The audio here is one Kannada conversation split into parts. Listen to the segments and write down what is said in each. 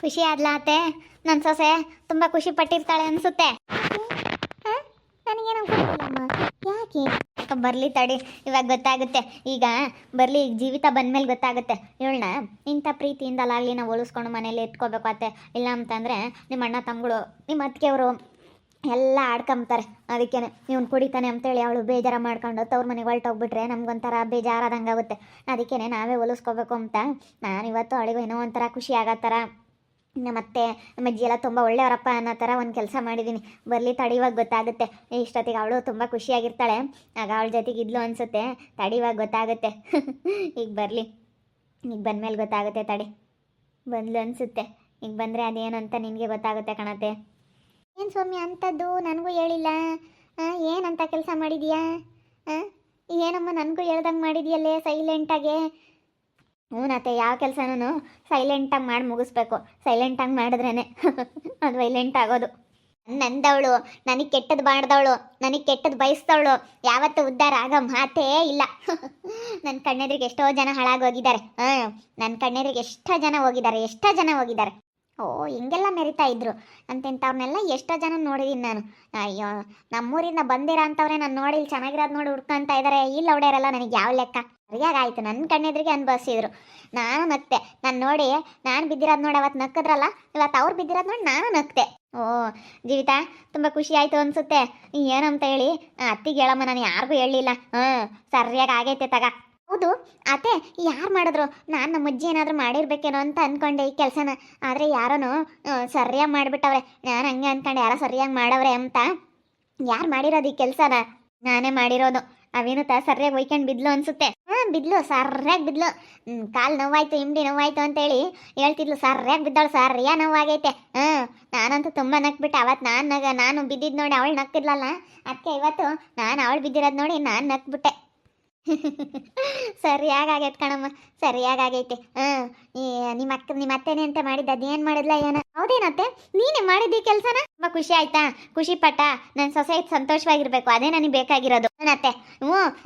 ಖುಷಿ ಆದ್ಲಾ ಅತ್ತೆ? ನನ್ನ ಸೊಸೆ ತುಂಬ ಖುಷಿ ಪಟ್ಟಿರ್ತಾಳೆ ಅನ್ಸುತ್ತೆ. ನನಗೇನು ಯಾಕೆ ಬರಲಿ ತಡಿ, ಇವಾಗ ಗೊತ್ತಾಗುತ್ತೆ. ಈಗ ಬರಲಿ, ಈಗ ಜೀವಿತ ಬಂದ್ಮೇಲೆ ಗೊತ್ತಾಗುತ್ತೆ. ಇವಳನ್ನ ಇಂಥ ಪ್ರೀತಿಯಿಂದಲಾಗಲಿ ನಾವು ಉಳಿಸ್ಕೊಂಡು ಮನೇಲಿ ಇಟ್ಕೋಬೇಕು ಅತ್ತೆ. ಇಲ್ಲ ಅಂತಂದರೆ ನಿಮ್ಮ ಅಣ್ಣ ತಮ್ಮಗಳು, ನಿಮ್ಮ ಅತ್ತಿಗೆಯವರು ಎಲ್ಲ ಆಡ್ಕೊಂತಾರೆ. ಅದಕ್ಕೆ ಇವ್ನು ಕುಡಿತಾನೆ ಅಂತೇಳಿ ಅವಳು ಬೇಜಾರ ಮಾಡ್ಕೊಂಡು ತವ್ರ ಮನೆಗೆ ಹೊರಟೋಗ್ಬಿಟ್ರೆ ನಮ್ಗೊಂಥರ ಬೇಜಾರಾದಂಗೆ ಆಗುತ್ತೆ. ಅದಕ್ಕೆ ನಾವೇ ಹೊಲಿಸ್ಕೋಬೇಕು ಅಂತ ನಾನು ಇವತ್ತು ಅವಳಿಗೂ ಏನೋ ಒಂಥರ ಖುಷಿ ಆಗೋ ಥರ, ಮತ್ತೆ ನಮ್ಮ ಅಜ್ಜಿ ಎಲ್ಲ ತುಂಬ ಒಳ್ಳೆಯವರಪ್ಪ ಅನ್ನೋ ಥರ ಒಂದು ಕೆಲಸ ಮಾಡಿದ್ದೀನಿ. ಬರಲಿ ತಡಿವಾಗ ಗೊತ್ತಾಗುತ್ತೆ. ಇಷ್ಟೊತ್ತಿಗೆ ಅವಳು ತುಂಬ ಖುಷಿಯಾಗಿರ್ತಾಳೆ. ಆಗ ಅವಳ ಜೊತೆಗೆ ಇದ್ಲು ಅನಿಸುತ್ತೆ. ತಡಿವಾಗ ಗೊತ್ತಾಗುತ್ತೆ. ಈಗ ಬರಲಿ, ಈಗ ಬಂದಮೇಲೆ ಗೊತ್ತಾಗುತ್ತೆ. ತಡಿ, ಬಂದ್ಲು ಅನಿಸುತ್ತೆ. ಈಗ ಬಂದರೆ ಅದೇನಂತ ನಿನಗೆ ಗೊತ್ತಾಗುತ್ತೆ ಕಣತೆ. ಏನು ಸೌಮ್ಯ ಅಂಥದ್ದು? ನನಗೂ ಹೇಳಿಲ್ಲ. ಏನಂತ ಕೆಲಸ ಮಾಡಿದೀಯಾ? ಏನಮ್ಮ ನನಗೂ ಹೇಳ್ದಂಗೆ ಮಾಡಿದೆಯಲ್ಲೇ ಸೈಲೆಂಟಾಗೆ? ಹ್ಞೂನತ್ತೆ, ಯಾವ ಕೆಲಸನೂ ಸೈಲೆಂಟಾಗಿ ಮಾಡಿ ಮುಗಿಸ್ಬೇಕು. ಸೈಲೆಂಟಾಗಿ ಮಾಡಿದ್ರೇ ಅದು ವೈಲೆಂಟ್ ಆಗೋದು. ನಂದವಳು, ನನಗೆ ಕೆಟ್ಟದ್ದು ಮಾಡಿದವಳು, ನನಗೆ ಕೆಟ್ಟದ್ದು ಬಯಸ್ದವಳು ಯಾವತ್ತೂ ಉದ್ಧಾರ ಆಗೋ ಮಾತೇ ಇಲ್ಲ. ನನ್ನ ಕಣ್ಣೆದ್ರಿಗೆ ಎಷ್ಟೋ ಜನ ಹಾಳಾಗೋಗಿದ್ದಾರೆ. ನನ್ನ ಕಣ್ಣೆದ್ರಿಗೆ ಎಷ್ಟೋ ಜನ ಹೋಗಿದ್ದಾರೆ. ಓ, ಹಿಂಗೆಲ್ಲ ಮೆರಿತಾ ಇದ್ರು ಅಂತೆಂಥವ್ರನ್ನೆಲ್ಲ ಎಷ್ಟೋ ಜನ ನೋಡಿದ್ದೀನಿ ನಾನು. ಅಯ್ಯೋ, ನಮ್ಮೂರಿಂದ ಬಂದಿರೋ ಅಂಥವ್ರೆ ನಾನು ನೋಡಿ ಇಲ್ಲಿ ಚೆನ್ನಾಗಿರೋದು ನೋಡಿ ಹುಡ್ಕೊಂತ ಇದ್ದಾರೆ. ಇಲ್ಲಿ ಹೊಡೆಯರಲ್ಲ ನನಗೆ ಯಾವ ಲೆಕ್ಕ. ಸರಿಯಾಗಾಯ್ತು, ನನ್ನ ಕಣ್ಣೆದ್ರಿಗೆ ಅನ್ಭವಿಸಿದ್ರು. ನಾನು ನಗ್ತೆ. ನಾನು ಬಿದ್ದಿರೋದು ನೋಡಿ ಅವತ್ತು ನಕ್ಕದ್ರಲ್ಲ, ಇವತ್ತು ಅವ್ರು ಬಿದ್ದಿರೋದು ನೋಡಿ ನಾನು ನಗ್ತೆ. ಓ ಜೀವಿತ, ತುಂಬ ಖುಷಿ ಆಯಿತು ಅನಿಸುತ್ತೆ. ಏನಂತ ಹೇಳಿ ಅತ್ತಿಗೆ ಹೇಳಮ್ಮ, ನಾನು ಯಾರಿಗೂ ಹೇಳಲಿಲ್ಲ. ಸರಿಯಾಗಿ ಆಗೈತೆ ತಗ. ಹೌದು ಅತ್ತೆ, ಯಾರು ಮಾಡಿದ್ರು? ನಾನು ನಮ್ಮ ಅಜ್ಜಿ ಏನಾದರೂ ಮಾಡಿರ್ಬೇಕೇನೋ ಅಂತ ಅಂದ್ಕೊಂಡೆ ಈ ಕೆಲಸನ. ಆದರೆ ಯಾರನೋ ಸರಿಯಾಗಿ ಮಾಡಿಬಿಟ್ಟವ್ರೆ. ನಾನು ಹಂಗೆ ಅಂದ್ಕೊಂಡೆ ಯಾರೋ ಸರಿಯಾಗಿ ಮಾಡವ್ರೆ ಅಂತ. ಯಾರು ಮಾಡಿರೋದು ಈ ಕೆಲಸನ? ನಾನೇ ಮಾಡಿರೋದು. ಅವೇನು ಸರಿಯಾಗಿ ಒಯ್ಕೊಂಡು ಬಿದ್ಲು ಅನಿಸುತ್ತೆ. ಬಿದ್ಲು, ಸರಿಯಾಗಿ ಬಿದ್ಲು. ಕಾಲು ನೋವಾಯ್ತು, ಹಿಂಡಿ ನೋವಾಯ್ತು ಅಂತೇಳಿ ಹೇಳ್ತಿದ್ಲು. ಸರಿಯಾಗಿ ಬಿದ್ದಾಳು, ಸರಿಯಾಗಿ ನೋವಾಗೈತೆ. ನಾನಂತೂ ತುಂಬ ನಕ್ಬಿಟ್ಟೆ ಅವತ್ತು. ನಾನು ಬಿದ್ದಿದ್ದು ನೋಡಿ ಅವಳು ನಕ್ಕಿದ್ಲಲ್ಲ, ಅದಕ್ಕೆ ಇವತ್ತು ನಾನು ಅವಳು ಬಿದ್ದಿರೋದು ನೋಡಿ ನಾನು ನಕ್ಬಿಟ್ಟೆ. ಸರಿಯಾಗೈತೆ ಕಣಮ್ಮ, ಸರಿಯಾಗೈತೆ. ನಿಮ್ಮ ಅತ್ತೆನೇ ಅಂತ ಮಾಡಿದ್ದು, ಅದೇನು ಮಾಡಿದ್ಲ ಏನೋ? ಹೌದೇನತ್ತೆ, ನೀನೇ ಮಾಡಿದ್ದಿ ಕೆಲಸನ? ತುಂಬ ಖುಷಿ ಆಯ್ತಾ? ಖುಷಿ ಪಟ್ಟ? ನನ್ನ ಸೊಸೆ ಸಂತೋಷವಾಗಿರ್ಬೇಕು, ಅದೇ ನನಗೆ ಬೇಕಾಗಿರೋದು. ನನ್ನತ್ತೆ,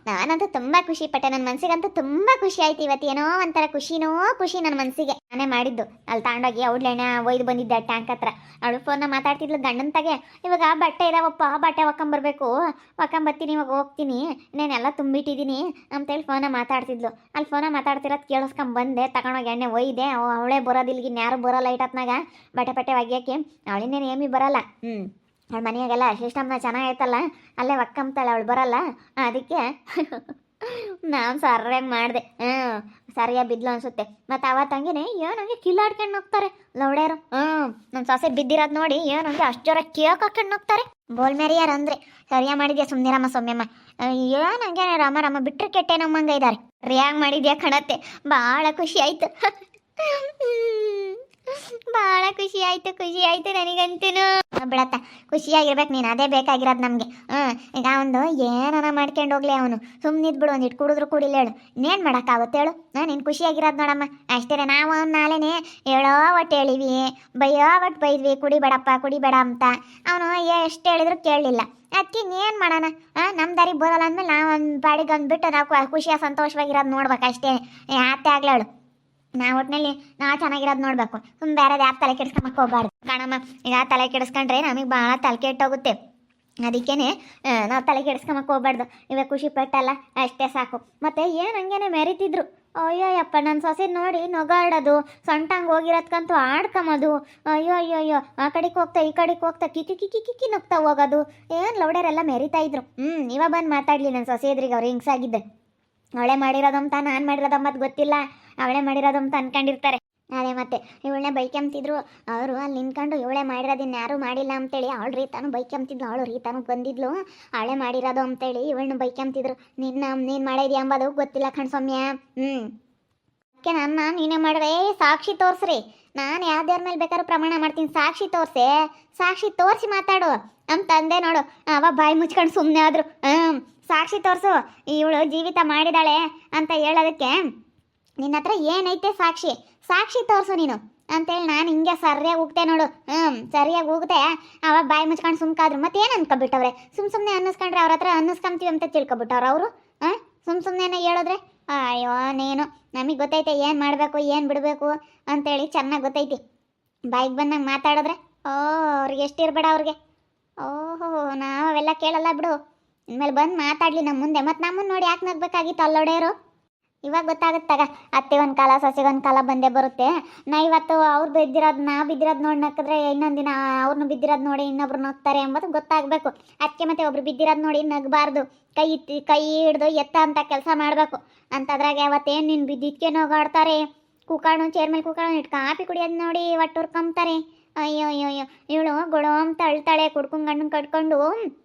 ನಾನಂತೂ ತುಂಬ ಖುಷಿ ಪಟ್ಟೆ. ನನ್ನ ಮನಸ್ಸಿಗಂತೂ ತುಂಬ ಖುಷಿ ಆಯ್ತು ಇವತ್ತು. ಏನೋ ಒಂಥರ ಖುಷಿ ನನ್ನ ಮನಸ್ಸಿಗೆ. ನಾನೇ ಮಾಡಿದ್ದು. ಅಲ್ಲಿ ತಗೊಂಡೋಗಿ ಅವಳೆಣ್ಣ ಒಯ್ದು ಬಂದಿದ್ದೆ ಟ್ಯಾಂಕ್ ಹತ್ರ. ಅವಳು ಫೋನ್ನ ಮಾತಾಡ್ತಿದ್ಲು ಗಂಡಂತಾಗೆ. ಇವಾಗ ಬಟ್ಟೆ ಇದಾವಪ್ಪ, ಬಟ್ಟೆ ಒಕ್ಕಂಬರ್ತೀನಿ, ಇವಾಗ ಹೋಗ್ತೀನಿ, ನಾನೆಲ್ಲ ತುಂಬಿಟ್ಟಿದ್ದೀನಿ ಅಂತೇಳಿ ಫೋನ ಮಾತಾಡ್ತಿದ್ಲು. ಅಲ್ಲಿ ಫೋನ ಮಾತಾಡ್ತಿರೋದು ಕೇಳಿಸ್ಕೊಂಬಂದೆ, ತಗೊಂಡೋಗಿ ಎಣ್ಣೆ ಒಯ್ದೆ. ಅವಳೇ ಬರೋದಿಲ್ಗಿನ್ ಯಾರು ಬರೋಲ್ಲ ಇಟ್ಟತ್ನಾಗ ಬಟ್ಟೆ ಒಗ್ಯಕ್ಕೆ. ಅವಳಿನ್ನೇನು ಏಮಿ ಬರಲ್ಲ. ಅವಳ ಮನೆಯಾಗೆಲ್ಲ ಸಿಸ್ಟಮ್ನ ಚೆನ್ನಾಗೈತಲ್ಲ, ಅಲ್ಲೇ ಒಕ್ಕಂತಾಳೆ, ಅವಳು ಬರಲ್ಲ. ಅದಕ್ಕೆ ನಾನು ಸರಿಯಾಗಿ ಮಾಡಿದೆ. ಸರಿಯಾಗಿ ಬಿದ್ಲು ಅನಿಸುತ್ತೆ. ಮತ್ತು ಅವತ್ತಂಗೆ ಏನಂಗೆ ಕಿಲಾಡ್ಕೊಂಡು ಹೋಗ್ತಾರೆ ಲೌಡ್ಯಾರು. ನನ್ನ ಸೊಸೆ ಬಿದ್ದಿರೋದು ನೋಡಿ ಏನಂಗೆ ಅಷ್ಟು ಜೋರ ಕೇಕ್ ಹಾಕೊಂಡು ಹೋಗ್ತಾರೆ. ಬೋಲ್ ಮೇರಿಯಾರು ಅಂದರೆ ಸರಿಯಾಗಿ ಮಾಡಿದ್ಯಾ ಸುಮ್ಮನಿರಮ್ಮ ಸೌಮ್ಯಮ್ಮ. ಏನಂಗೆ ರಾಮ ಬಿಟ್ಟರೆ ಕೆಟ್ಟೆ ನಮ್ಮಂಗೆ ಇದ್ದಾರೆ. ಸರಿಯಾಗಿ ಮಾಡಿದ್ಯಾ ಕಣತ್ತೆ, ಭಾಳ ಖುಷಿ ಆಯಿತು. ಭಾಳ ಖುಷಿ ಆಯಿತು ನನಗಂತೂ. ಬಿಡತ್ತ, ಖುಷಿಯಾಗಿರ್ಬೇಕು ನೀನು, ಅದೇ ಬೇಕಾಗಿರೋದು ನಮಗೆ. ಈಗ ಒಂದು ಏನಾರ ಮಾಡ್ಕೊಂಡು ಹೋಗ್ಲಿ ಅವನು. ಸುಮ್ಮನಿದ್ಬಿಡು, ಒಂದಿಟ್ಟು ಕುಡಿದ್ರು ಕುಡಿಲ್ಲ ಹೇಳು. ಇನ್ನೇನು ಮಾಡೋಕ್ಕಾಗುತ್ತೆ ಹೇಳು? ನೀನು ಖುಷಿಯಾಗಿರೋದು ನೋಡಮ್ಮ ಅಷ್ಟೇ. ನಾವು ನಾಳೆನೇ ಹೇಳೋ ಒಟ್ಟು ಹೇಳಿವಿ, ಬೈಯೋ ಒಟ್ಟು ಬೈದ್ವಿ, ಕುಡಿಬೇಡ ಅಂತ. ಅವನು ಎಷ್ಟು ಹೇಳಿದ್ರು ಕೇಳಲಿಲ್ಲ. ಅದಕ್ಕೆ ಇನ್ನೇನು ಮಾಡೋಣ? ನಮ್ಮ ದಾರಿಗೆ ಬರೋಲ್ಲ ಅಂದಮೇಲೆ ನಾವು ಒಂದು ಬಾಡಿಗೆ ಅಂದ್ಬಿಟ್ಟು ನಾವು ಖುಷಿಯಾಗಿ ಸಂತೋಷವಾಗಿರೋದು ನೋಡ್ಬೇಕು ಅಷ್ಟೇ. ಅತ್ತೆ ಆಗ್ಲೇಳು, ನಾವು ಒಟ್ಟಿನಲ್ಲಿ ನಾವು ಚೆನ್ನಾಗಿರೋದು ನೋಡಬೇಕು. ಬೇರೆದು ಯಾಕೆ ತಲೆ ಕೆಡಿಸ್ಕೊಂಬಕ್ಕೆ ಹೋಗ್ಬಾರ್ದು ಕಣಮ್ಮ. ಈಗ ತಲೆ ಕೆಡಿಸ್ಕೊಂಡ್ರೆ ನಮಗೆ ಭಾಳ ತಲೆ ಕೆಟ್ಟೋಗುತ್ತೆ. ಅದಕ್ಕೇ ನಾವು ತಲೆ ಕೆಡಿಸ್ಕೊಂಬಕ್ಕೆ ಹೋಗ್ಬಾರ್ದು. ಇವಾಗ ಖುಷಿ ಪಟ್ಟಲ್ಲ ಅಷ್ಟೇ ಸಾಕು. ಮತ್ತು ಏನು ಹಂಗೇನೆ ಮೆರಿತಿದ್ರು. ಅಯ್ಯೋಯಪ್ಪ, ನನ್ನ ಸೊಸೆ ನೋಡಿ ನಗಾಡೋದು, ಸೊಂಟಂಗೆ ಹೋಗಿರೋದ್ಕಂತೂ ಆಡ್ಕೊಂಬೋದು. ಅಯ್ಯೋ ಆ ಕಡೆಗೆ ಹೋಗ್ತಾ ಈ ಕಡೆಗೆ ಹೋಗ್ತಾ ಕಿಕ್ಕಿ ನಗ್ತಾ ಹೋಗೋದು. ಏನು ಲೌಡರೆಲ್ಲ ಮೆರಿತಾ ಇದ್ರು. ಇವಾಗ ಬಂದು ಮಾತಾಡಲಿ ನನ್ನ ಸೊಸೆ ಎದುರಿಗೆ ಅವ್ರು ಹಿಂಗ್ಸಾಗಿದ್ದೆ. ಅವಳೇ ಮಾಡಿರೋದಂತ ನಾನು ಮಾಡಿರೋದಂಬತ್ತು ಗೊತ್ತಿಲ್ಲ, ಅವಳೇ ಮಾಡಿರೋದಂತ ಅನ್ಕೊಂಡಿರ್ತಾರೆ. ಅದೇ ಮತ್ತೆ ಇವಳನ್ನೇ ಬೈಕೆಂಬ್ತಿದ್ರು ಅವರು. ಅಲ್ಲಿ ನಿಂತ್ಕೊಂಡು ಇವಳೇ ಮಾಡಿರೋದಿನ್ನು ಯಾರೂ ಮಾಡಿಲ್ಲ ಅಂತೇಳಿ ಅವಳು ರೀತಾನು ಬೈಕೆಂಬ್ತಿದ್ಲು. ಅವಳು ರೀತಾನು ಬಂದಿದ್ಲು, ಅವಳೇ ಮಾಡಿರೋದು ಅಂತೇಳಿ ಇವಳನ್ನ ಬೈಕೆಂಬ್ತಿದ್ರು. ನೀನು ಮಾಡಿದ್ಯಾ ಅಂಬೋದು ಗೊತ್ತಿಲ್ಲ ಕಣ್ಸೌಮ್ಯ. ಅದಕ್ಕೆ ನೀನೇ ಮಾಡಿದ್ರೆ ಸಾಕ್ಷಿ ತೋರಿಸ್ರಿ, ನಾನು ಯಾವ್ದಾರ ಮೇಲೆ ಬೇಕಾದ್ರೂ ಪ್ರಮಾಣ ಮಾಡ್ತೀನಿ. ಸಾಕ್ಷಿ ತೋರಿಸಿ ಮಾತಾಡು ಅಂತ ಅಂದೆ ನೋಡು. ಅವ ಬಾಯಿ ಮುಚ್ಕೊಂಡು ಸುಮ್ಮನೆ ಆದರು. ಸಾಕ್ಷಿ ತೋರಿಸು, ಇವಳು ಜೀವಿತ ಮಾಡಿದಾಳೆ ಅಂತ ಹೇಳೋದಕ್ಕೆ ನಿನ್ನ ಹತ್ರ ಏನೈತೆ ಸಾಕ್ಷಿ ತೋರಿಸು ನೀನು ಅಂತೇಳಿ ನಾನು ಹಿಂಗೆ ಸರಿಯಾಗಿ ಹೋಗ್ತೆ ನೋಡು. ಸರಿಯಾಗಿ ಹೋಗುತ್ತೆ. ಅವಾಗ ಬಾಯಿ ಮುಚ್ಕೊಂಡು ಸುಮ್ಕಾದ್ರು. ಮತ್ತೇನು ಅನ್ಕೊಬಿಟ್ಟವ್ರೆ? ಸುಮ್ಮನೆ ಅನ್ನಿಸ್ಕೊಂಡ್ರೆ ಅವ್ರ ಹತ್ರ ಅನ್ನಿಸ್ಕೊಂತೀವಿ ಅಂತ ತಿಳ್ಕೊಬಿಟ್ಟವ್ರು ಅವರು. ಸುಮ್ಮನೆ ಹೇಳಿದ್ರೆ ಅಯ್ಯೋ ನೀನು, ನಮಗೆ ಗೊತ್ತೈತೆ ಏನು ಮಾಡಬೇಕು ಏನು ಬಿಡಬೇಕು ಅಂತೇಳಿ ಚೆನ್ನಾಗಿ ಗೊತ್ತೈತಿ. ಬಾಯಿಗೆ ಬಂದಂಗೆ ಮಾತಾಡಿದ್ರೆ ಓ ಅವ್ರಿಗೆ ಎಷ್ಟಿರ್ಬೇಡ ಅವ್ರಿಗೆ. ಓಹೋ ನಾವು ಅವೆಲ್ಲ ಕೇಳಲ್ಲ ಬಿಡು. ಇನ್ಮೇಲೆ ಬಂದು ಮಾತಾಡಲಿ ನಮ್ಮ ಮುಂದೆ. ಮತ್ತು ನಮ್ಮನ್ನು ನೋಡಿ ಯಾಕೆ ನಗ್ಬೇಕಾಗಿತ್ತು ಅಲ್ಲೊಡೆಯರು? ಇವಾಗ ಗೊತ್ತಾಗುತ್ತಾಗ ಅತ್ತೆ ಒಂದು ಕಾಲ ಸೊಸೆಗೊಂದು ಕಾಲ ಬಂದೇ ಬರುತ್ತೆ. ನಾ ಇವತ್ತು ಅವ್ರು ಬಿದ್ದಿರೋದು ನಾ ಬಿದ್ದಿರೋದು ನೋಡಿ ನಕ್ಕಿದ್ರೆ ಇನ್ನೊಂದು ದಿನ ಅವ್ರನ್ನ ಬಿದ್ದಿರೋದು ನೋಡಿ ಇನ್ನೊಬ್ರು ನಗ್ತಾರೆ ಎಂಬುದು ಗೊತ್ತಾಗಬೇಕು. ಅದಕ್ಕೆ ಮತ್ತೆ ಒಬ್ರು ಬಿದ್ದಿರೋದು ನೋಡಿ ನಗಬಾರ್ದು. ಕೈ ಹಿಡ್ದು ಎತ್ತ ಅಂತ ಕೆಲಸ ಮಾಡಬೇಕು. ಅಂತದ್ರಾಗ ಯಾವತ್ತೇನು ನೀನು ಬಿದ್ದಿದ್ಕೆ ನೋಗಾಡ್ತಾರೆ. ಕೂಕಾಣು ಚೇರ್ ಮೇಲೆ ಕೂಕಾಣು ಇಟ್ಟು ಕಾಪಿ ಕುಡಿಯೋದು ನೋಡಿ ಒಟ್ಟು ಹುರ್ಕೊಂತಾರೆ. ಅಯ್ಯೋ ಅಯ್ಯೋ ಅಯ್ಯೋ ಇವಳು ಗೊಳೋ ಅಂತ ಅಳ್ತಾಳೆ ಕುಡ್ಕೊಂಡು ಗಂಡನ ಕಟ್ಕೊಂಡು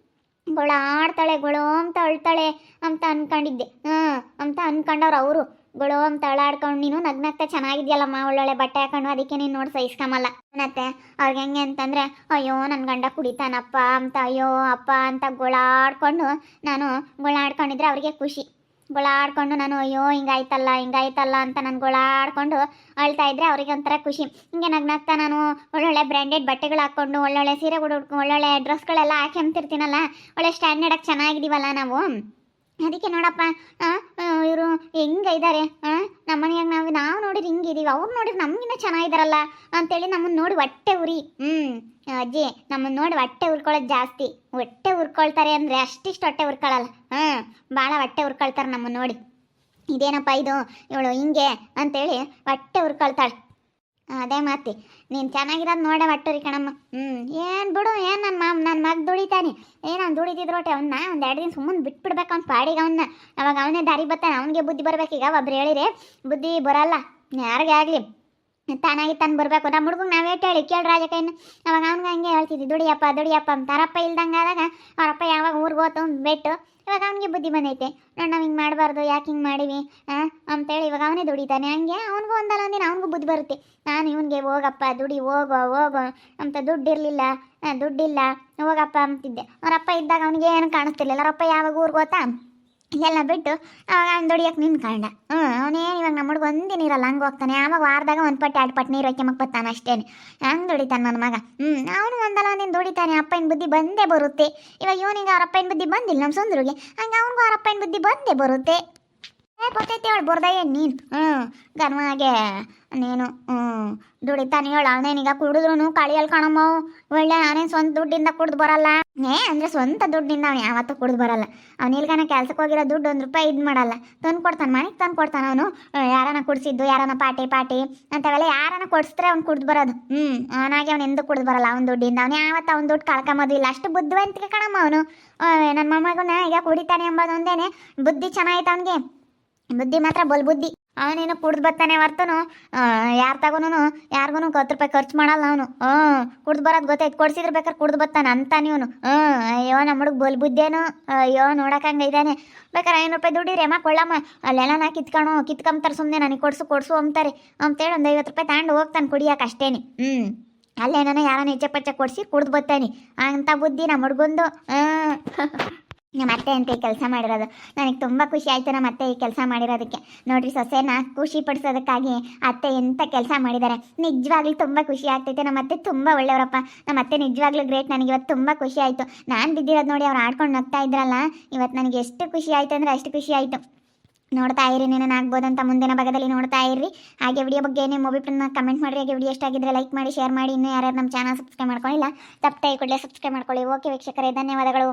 ಗೊಳಾಡ್ತಾಳೆ ಗೊಳೋ ಅಂತ ಅಳ್ತಾಳೆ ಅಂತ ಅನ್ಕೊಂಡಿದ್ದೆ. ಅಂತ ಅನ್ಕೊಂಡವ್ರು ಅವರು. ಗೊಳೋ ಅಂತ ಅಳಾಡ್ಕೊಂಡು ನೀನು ನಗ್ನಗ್ತಾ ಚೆನ್ನಾಗಿದ್ಯಲ್ಲಮ್ಮ ಒಳ್ಳೊಳ್ಳೆ ಬಟ್ಟೆ ಹಾಕೊಂಡು, ಅದಕ್ಕೆ ನೀನು ನೋಡಿ ಸಹಿಸ್ಕೊಂಬಲ್ಲ ಮತ್ತೆ ಅವ್ರಿಗೆ ಹೆಂಗೆ ಅಂತಂದರೆ ಅಯ್ಯೋ ನನ್ನ ಗಂಡ ಕುಡಿತಾನಪ್ಪ ಅಂತ ಅಯ್ಯೋ ಅಪ್ಪ ಅಂತ ಗೊಳಾಡ್ಕೊಂಡು ನಾನು ಗೊಳಾಡ್ಕೊಂಡಿದ್ರೆ ಅವ್ರಿಗೆ ಖುಷಿ. ಗೊಳಾಡ್ಕೊಂಡು ನಾನು ಅಯ್ಯೋ ಹಿಂಗಾಯ್ತಲ್ಲ ಅಂತ ನಾನು ಗೊಳಾಡ್ಕೊಂಡು ಅಳ್ತಾ ಇದ್ರೆ ಅವ್ರಿಗೆ ಒಂಥರ ಖುಷಿ. ಹಿಂಗೆ ನಗ್ನಗ್ತಾ ನಾನು ಒಳ್ಳೊಳ್ಳೆ ಬ್ರ್ಯಾಂಡೆಡ್ ಬಟ್ಟೆಗಳು ಹಾಕ್ಕೊಂಡು ಒಳ್ಳೊಳ್ಳೆ ಸೀರೆಗಳು ಉಟ್ಕೊಂಡು ಒಳ್ಳೊಳ್ಳೆ ಡ್ರೆಸ್ಗಳೆಲ್ಲ ಹಾಕ್ಯಂತಿರ್ತೀನಲ್ಲ, ಒಳ್ಳೆ ಸ್ಟ್ಯಾಂಡರ್ಡಾಗಿ ಚೆನ್ನಾಗಿದ್ದೀವಲ್ಲ ನಾವು. ಅದಕ್ಕೆ ನೋಡಪ್ಪ ಇವರು ಹೆಂಗಿದ್ದಾರೆ ನಮ್ಮ ಮನೆಯಾಗ ನಾವು ನೋಡಿದ್ರೆ ಹಿಂಗಿದ್ದೀವಿ, ಅವ್ರು ನೋಡಿದ್ರೆ ನಮಗಿನ್ನ ಚೆನ್ನಾಗಿದ್ದಾರಲ್ಲ ಅಂತೇಳಿ ನಮ್ಮನ್ನು ನೋಡಿ ಹೊಟ್ಟೆ ಉರಿ. ಅಜ್ಜಿ ನಮ್ಮನ್ನು ನೋಡಿ ಹೊಟ್ಟೆ ಉರ್ಕೊಳ್ಳೋದು ಜಾಸ್ತಿ. ಹೊಟ್ಟೆ ಉರ್ಕೊಳ್ತಾರೆ ಅಂದರೆ ಅಷ್ಟಿಷ್ಟು ಹೊಟ್ಟೆ ಉರ್ಕೊಳ್ಳಲ್ಲ. ಭಾಳ ಹೊಟ್ಟೆ ಉರ್ಕೊಳ್ತಾರೆ ನಮ್ಮನ್ನು ನೋಡಿ. ಇದೇನಪ್ಪ ಇದು ಇವಳು ಹಿಂಗೆ ಅಂತೇಳಿ ಹೊಟ್ಟೆ ಉರ್ಕೊಳ್ತಾಳೆ. ಅದೇ ಮಾತಿ ನೀನು ಚೆನ್ನಾಗಿರೋದು ನೋಡೆ ಹೊಟ್ಟುರಿ ಕಣಮ್ಮ. ಏನು ಬಿಡು, ಏನು ನನ್ನ ಮಗ ದುಡಿತಾನೆ. ನಾನು ದುಡಿತಿದ್ರೋಟೆ ಅವನ್ನ ಒಂದು 2 ದಿನ ಸುಮ್ಮನೆ ಬಿಟ್ಬಿಡ್ಬೇಕು ಅವ್ನ ಪಾಡಿಗೆ ಅವನ್ನ. ಅವಾಗ ಅವನೇ ದಾರಿ ಬರ್ತಾನೆ. ಅವನಿಗೆ ಬುದ್ಧಿ ಬರ್ಬೇಕೀಗ. ಒಬ್ರು ಹೇಳಿರಿ ಬುದ್ಧಿ ಬರಲ್ಲ ಯಾರಿಗೆ ಆಗಲಿ, ತಾನಾಗಿ ತಾನು ಬರಬೇಕು. ನಮ್ಮ ಹುಡುಗಂಗೆ ನಾವು ಏಟು ಹೇಳಿ ಕೇಳಿ ರಾಜಕೈನ. ಅವಾಗ ಅವ್ನಿಗೆ ಹಂಗೆ ಹೇಳ್ತಿದ್ವಿ ದುಡಿಯಪ್ಪ ಅಂತ. ಅವರಪ್ಪ ಇಲ್ದಂಗೆ ಆದಾಗ ಅವರಪ್ಪ ಯಾವಾಗ ಊರಿಗೆ ಹೋತು ಬೆಟ್ಟು. ಇವಾಗ ಅವನಿಗೆ ಬುದ್ಧಿ ಬಂದೈತೆ. ನೋಡಿ ನಾವು ಹಿಂಗೆ ಮಾಡಬಾರ್ದು, ಯಾಕೆ ಹಿಂಗೆ ಮಾಡೀವಿ ಅಂತೇಳಿ ಇವಾಗ ಅವನೇ ದುಡಿತಾನೆ. ಹಂಗೆ ಅವನಿಗೂ ಒಂದಲ್ಲ ಒಂದಿನ ಅವನಿಗೂ ಬುದ್ಧಿ ಬರುತ್ತೆ. ನಾನು ಇವನಿಗೆ ಹೋಗಪ್ಪ ದುಡಿ ಹೋಗೋ ಅಂತ ದುಡ್ಡಿಲ್ಲ ಹೋಗಪ್ಪ ಅಂತಿದ್ದೆ. ಅವರಪ್ಪ ಇದ್ದಾಗ ಅವನಿಗೆ ಏನು ಕಾಣಿಸ್ತಿರ್ಲಿಲ್ಲ. ಅವರಪ್ಪ ಯಾವಾಗ ಊರಿಗೆ ಹೋತಾ ಎಲ್ಲ ಬಿಟ್ಟು ಅವಾಗ ಅವ್ನು ದುಡಿಯೋಕೆ ನಿಂತ್ಕೊಂಡ. ಅವನೇನು ಇವಾಗ ನಮ್ಮ ಹುಡುಗ ಒಂದಿನ ಇರಲ್ಲ, ಹಂಗೆ ಹೋಗ್ತಾನೆ. ಆವಾಗ ವಾರದಾಗ 1 ಪಟ್ಟು 2 ಪಟ್ಟು ನೀರು ಹಾಕ್ಯಮಕ್ಕೆ ಬರ್ತಾನೆ ಅಷ್ಟೇ. ಹಂಗೆ ದುಡಿತಾನೆ ನನ್ನ ಮಗ. ಅವನು ಒಂದಲ್ಲ ಒಂದಿನ ದುಡಿತಾನೆ. ಅಪ್ಪನ ಬುದ್ಧಿ ಬಂದೇ ಬರುತ್ತೆ. ಇವಾಗ ಇವನಿಗೆ ಅವ್ರ ಅಪ್ಪನ ಬುದ್ಧಿ ಬಂದಿಲ್ಲ ನಮ್ಮ ಸುಂದ್ರಿಗೆ, ಹಂಗೆ ಅವನಿಗೂ ಅವ್ರ ಅಪ್ಪನ ಬುದ್ಧಿ ಬಂದೇ ಬರುತ್ತೆ. ಗೊತ್ತೈತೆ ಅವಳು ಬರ್ದಯ್ಯ ನೀನು. ಗರ್ವಾಗೆ ನೀನು ದುಡಿತಾನೆ ಹೇಳು. ಅವನೇನೀಗ ಕುಡಿದ್ರು ಕಳಿಯಲ್ಲಿ ಕಾಣಮ್ಮವು ಒಳ್ಳೆ. ಅವನೇನು ಸ್ವಂತ ದುಡ್ಡಿಂದ ಕುಡ್ದು ಬರಲ್ಲ. ಅಂದರೆ ಸ್ವಂತ ದುಡ್ಡಿಂದ ಅವ್ನು ಯಾವತ್ತೂ ಕುಡ್ದು ಬರಲ್ಲ. ಅವ್ನು ಇಲ್ಗಾನ ಕೆಲ್ಸಕ್ಕೆ ಹೋಗಿರೋ ದುಡ್ಡು 1 ರೂಪಾಯಿ ಇದು ಮಾಡಲ್ಲ. ತಂದು ಕೊಡ್ತಾನೆ, ಮನೆಗೆ ತಂದು ಕೊಡ್ತಾನೆ. ಅವನು ಯಾರನ್ನ ಕುಡಿಸಿದ್ದು ಯಾರನ್ನ ಪಾಟಿ ಅಂಥವೆಲ್ಲ ಯಾರನ್ನ ಕೊಡಿಸಿದ್ರೆ ಅವ್ನು ಕುಡ್ದು ಬರೋದು. ಅವನಾಗೆ ಅವ್ನು ಎಂದು ಕುಡ್ದು ಬರಲ್ಲ ಅವ್ನ ದುಡ್ಡಿಂದ. ಅವ್ನು ಯಾವತ್ತು ಅವ್ನ ದುಡ್ಡು ಕಳ್ಕೊಂಬೋದಿಲ್ಲ. ಅಷ್ಟು ಬುದ್ಧಿವಂತಿಕೆ ಕಣಮ್ಮ ಅವನು. ನನ್ನ ಮೊಮ್ಮಗನ ಈಗ ಕುಡಿತಾನೆ ಎಂಬುದು ಒಂದೇನೆ ಬುದ್ಧಿ ಚೆನ್ನಾಗಿತ್ತು ಅವನಿಗೆ. ಬುದ್ಧಿ ಮಾತ್ರ ಬುದ್ಧಿ. ಅವನೇನು ಕುಡ್ದು ಬರ್ತಾನೆ ಹೊರ್ತನು ಯಾರು ತಗೋನು ಯಾರಿಗೂ 10 ರೂಪಾಯಿ ಖರ್ಚು ಮಾಡಲ್ಲ ಅವನು. ಕುಡ್ದು ಬರೋದು ಗೊತ್ತೈತೆ. ಕೊಡ್ಸಿದ್ರೆ ಬೇಕಾದ್ರೆ ಕುಡ್ದು ಬರ್ತಾನೆ ಅಂತ ನೀವನು. ಅಯ್ಯೋ ನಮ್ಮ ಹುಡುಗ ಬುದ್ಧೇನು. ಅಯ್ಯೋ ನೋಡಕ್ಕಂಗೆ ಇದ್ದಾನೆ. ಬೇಕಾದ್ರೆ 500 ರೂಪಾಯಿ ದುಡ್ಡಿರಿ ಅಮ್ಮ ಕೊಳ್ಳಮ್ಮ, ಅಲ್ಲೆಲ್ಲ ನಾ ಕಿತ್ಕೊಂತಾರೆ ಸುಮ್ಮನೆ. ನನಗೆ ಕೊಡ್ಸು ಅಂತಾರೆ ಅಂತೇಳಿ ಒಂದು 50 ರೂಪಾಯಿ ತಗೊಂಡು ಹೋಗ್ತಾನೆ ಕುಡಿಯೋಕೆ ಅಷ್ಟೇನೆ. ಅಲ್ಲೇನ ಯಾರನ್ನ ಹೆಚ್ಚೆ ಪಚ್ಚ ಕೊಡಿಸಿ ಕುಡ್ದು ಬರ್ತಾನೆ. ಅಂತ ಬುದ್ಧಿ ನಮ್ಮ ಹುಡುಗಂದು. ನಮ್ಮ ಅತ್ತೆ ಅಂತ ಈ ಕೆಲಸ ಮಾಡಿರೋದು ನನಗೆ ತುಂಬ ಖುಷಿ ಆಯಿತು. ನಮ್ಮ ಅತ್ತೆ ಈ ಕೆಲಸ ಮಾಡಿರೋದಕ್ಕೆ ನೋಡ್ರಿ, ಸೊಸೆನ ಖುಷಿ ಪಡಿಸೋದಕ್ಕಾಗಿ ಅತ್ತೆ ಎಂಥ ಕೆಲಸ ಮಾಡಿದ್ದಾರೆ. ನಿಜವಾಗ್ಲೂ ತುಂಬ ಖುಷಿ ಆಗ್ತೈತೆ. ನಮ್ಮ ಅತ್ತೆ ತುಂಬ ಒಳ್ಳೆಯವರಪ್ಪ. ನಮ್ಮ ಅತ್ತೆ ನಿಜವಾಗ್ಲೂ ಗ್ರೇಟ್. ನನಗೆ ಇವತ್ತು ತುಂಬ ಖುಷಿ ಆಯಿತು. ನಾನು ಬಿದ್ದಿರೋದು ನೋಡಿ ಅವ್ರು ಆಡ್ಕೊಂಡು ನಗ್ತಾ ಇದ್ರಲ್ಲ, ಇವತ್ತು ನನಗೆ ಎಷ್ಟು ಖುಷಿ ಆಯಿತು ಅಂದರೆ ಅಷ್ಟು ಖುಷಿ ಆಯಿತು. ನೋಡ್ತಾ ಇರಿ, ನೀನು ಆಗ್ಬೋದಂತ ಮುಂದಿನ ಭಾಗದಲ್ಲಿ ನೋಡ್ತಾ ಇರ್ರಿ. ಹಾಗೆ ವಿಡಿಯೋ ಬಗ್ಗೆ ನಿಮ್ಮ ಒಬಿಟನ್ನ ಕಮೆಂಟ್ ಮಾಡಿರಿ. ಹಾಗೆ ವಿಡಿಯೋ ಎಷ್ಟಾಗಿದ್ದರೆ ಲೈಕ್ ಮಾಡಿ, ಶೇರ್ ಮಾಡಿ. ಇನ್ನೂ ಯಾರ್ಯಾರು ನಮ್ಮ ಚಾನಲ್ ಸಬ್ಸ್ಕ್ರೈಬ್ ಮಾಡ್ಕೊಳ್ಳಿಲ್ಲ ತಪ್ಪದೆ ಕೂಡಲೇ ಸಬ್ಸ್ಕ್ರೈಬ್ ಮಾಡ್ಕೊಳ್ಳಿ. ಓಕೆ ವೀಕ್ಷಕರೇ, ಧನ್ಯವಾದಗಳು.